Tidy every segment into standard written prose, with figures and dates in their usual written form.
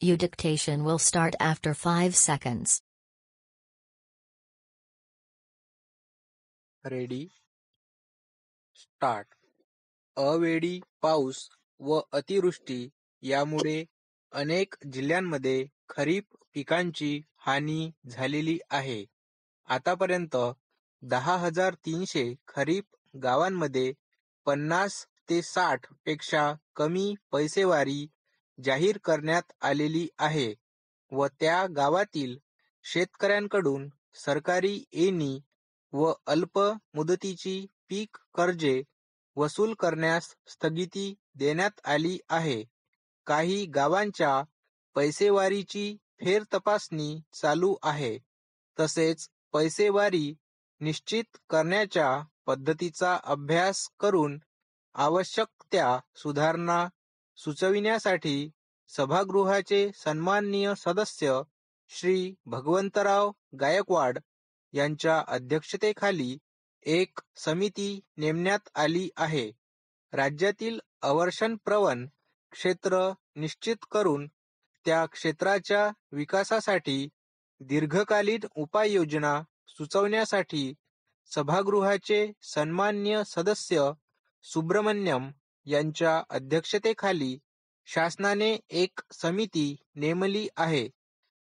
Your dictation will start after 5 seconds. Ready start. अवेळी पाऊस व अतिवृष्टी यामुळे अनेक जिल्ह्यांमध्ये खरीप पिकांची हानी झालेली आहे. आतापर्यंत 10,300 खरीप गावांमध्ये 50 ते 60 पेक्षा कमी पैसेवारी जाहीर करण्यात आलेली आहे व त्या गावातील शेतकऱ्यांकडून सरकारी येणी व अल्प मुदतीची पीक कर्जे वसूल करण्यास स्थगिती देण्यात आली आहे. काही गावांच्या पैसेवारीची फेरतपासणी चालू आहे. तसेच पैसेवारी निश्चित करण्याच्या पद्धतीचा अभ्यास करून आवश्यक त्या सुधारणा सुचविण्यासाठी सभागृहाचे सन्माननीय सदस्य श्री भगवंतराव गायकवाड यांच्या अध्यक्षतेखाली एक समिती नेमण्यात आली आहे. राज्यातील अवर्षणप्रवण क्षेत्र निश्चित करून त्या क्षेत्राच्या विकासासाठी दीर्घकालीन उपाययोजना सुचवण्यासाठी सभागृहाचे सन्माननीय सदस्य सुब्रमण्यम यांच्या अध्यक्षतेखाली शासनाने एक समिती नेमली आहे.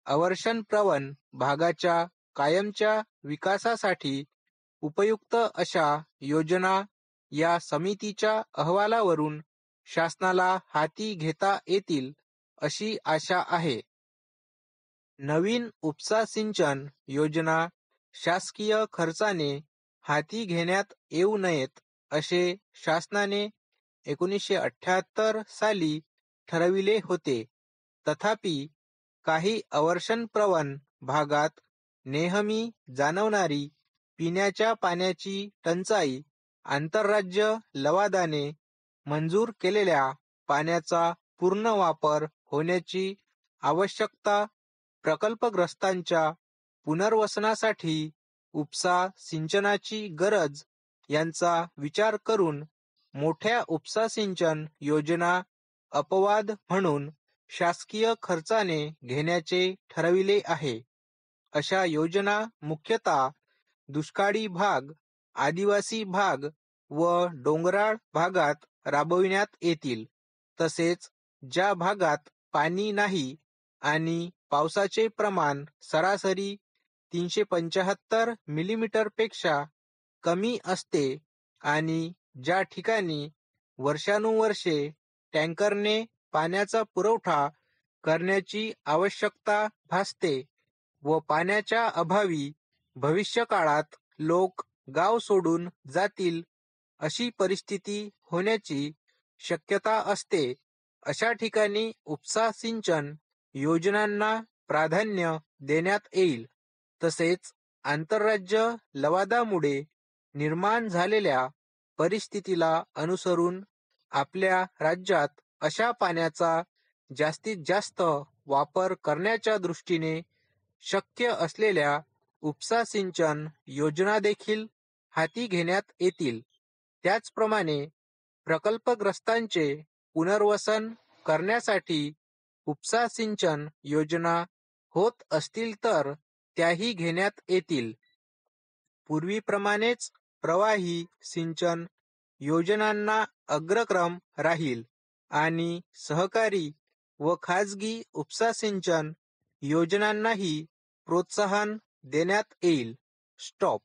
अवर्षणप्रवण भागाच्या कायमच्या विकासासाठी उपयुक्त अशा योजना या समितीच्या अहवालावरून शासनाला हाती घेता येतील अशी आशा आहे. नवीन उपसा सिंचन योजना शासकीय खर्चाने हाती घेण्यात येऊ नयेत असे शासनाने 1978 साली ठरविले होते. तथापि काही अवर्षणप्रवण भागात नेहमी जाणवणारी पिण्याच्या पाण्याची टंचाई, आंतरराज्य लवादाने मंजूर केलेल्या पाण्याचा पूर्ण वापर होण्याची आवश्यकता, प्रकल्पग्रस्तांच्या पुनर्वसनासाठी उपसा सिंचनाची गरज यांचा विचार करून मोठ्या उपसा सिंचन योजना अपवाद म्हणून शासकीय खर्चाने घेण्याचे ठरविले आहे. अशा योजना मुख्यतः दुष्काळी भाग, आदिवासी भाग व डोंगराळ भागात राबविण्यात येतील. तसेच ज्या भागात पाणी नाही आणि पावसाचे प्रमाण सरासरी 375 मिलीमीटरपेक्षा कमी असते आणि ज्या ठिकाणी वर्षानुवर्षे टँकरने पाण्याचा पुरवठा करण्याची आवश्यकता भासते व पाण्याच्या अभावी भविष्यकाळात लोक गाव सोडून जातील अशी परिस्थिती होण्याची शक्यता असते, अशा ठिकाणी उपसा सिंचन योजनांना प्राधान्य देण्यात येईल. तसेच आंतरराज्य लवादामुळे निर्माण झालेल्या परिस्थितीला अनुसरून आपल्या राज्यात अशा पाण्याचा जास्तीत जास्त वापर करण्याच्या दृष्टीने शक्य असलेल्या उपसा सिंचन योजना देखील हाती घेण्यात येतील. त्याचप्रमाणे प्रकल्पग्रस्तांचे पुनर्वसन करण्यासाठी उपसा सिंचन योजना होत असतील तर त्याही घेण्यात येतील. पूर्वीप्रमाणेच प्रवाही सिंचन योजनांना अग्रक्रम राहील आणि सहकारी व खाजगी उपसा सिंचन योजनांनाही प्रोत्साहन देण्यात येईल. स्टॉप.